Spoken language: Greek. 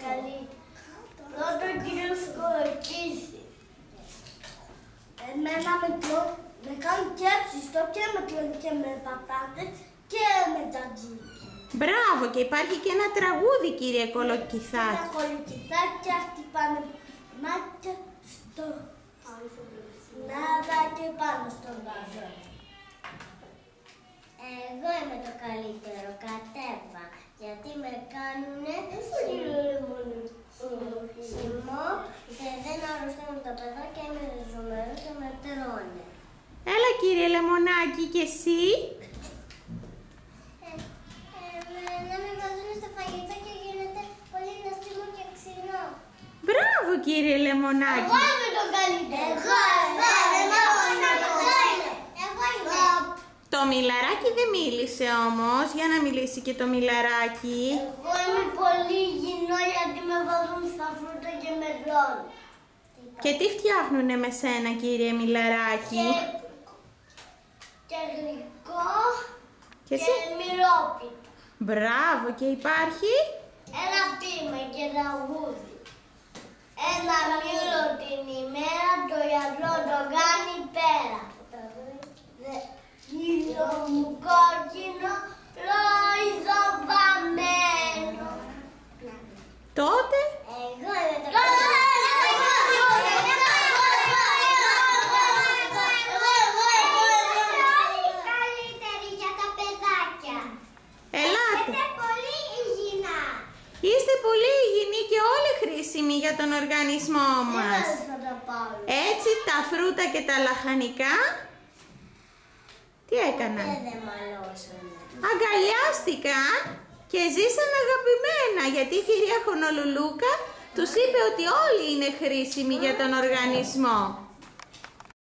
καλύτερα. Πρώτο κύριος Κολοκύθης. Εμένα με κάνουν και ψιστό και με κλώνει και με πατάτες και με τζατζίκι. Μπράβο, και υπάρχει και ένα τραγούδι, κύριε Κολοκυθάκη. Τα κολοκυθάκια χτυπάνε μάτια στο νάδα και πάνω στον βάζο. Εγώ είμαι το καλύτερο, κατέβα, γιατί με κάνουνε σημό και δεν αρρωσταίνουν τα παιδάκια, είμαι ζουμερό και με τρώνε. Έλα, κύριε Λεμονάκη, και εσύ? Να με βάζουν στο φαγητό και γίνεται πολύ νοστιμό και ξινό. Μπράβο, κύριε Λεμονάκη. Εγώ είμαι το καλύτερο. Το μιλαράκι δεν μίλησε όμως. Για να μιλήσει και το μιλαράκι. Εγώ είμαι πολύ υγιεινό γιατί με βάζουν στα φρούτα και με τρώνε. Και τι φτιάχνουνε με σένα, κύριε μιλαράκι? Και γλυκό και μυρόπιτα. Μπράβο, και υπάρχει? Ένα ποίημα και τραγούδι. Ένα μήλο την ημέρα το γιατρό το κάνει πέρα. Μήλο μου κόκκινο, ροϊδο βαμμένο. Τότε? Εγώ είμαι το καλύτερο. Είστε πολύ υγιεινοί και όλοι χρήσιμοι για τον οργανισμό μας. Έτσι τα φρούτα και τα λαχανικά, τι έκαναν? Αγκαλιάστηκαν και ζήσαν αγαπημένα, γιατί η κυρία Χονολουλούκα τους είπε ότι όλοι είναι χρήσιμοι για τον οργανισμό.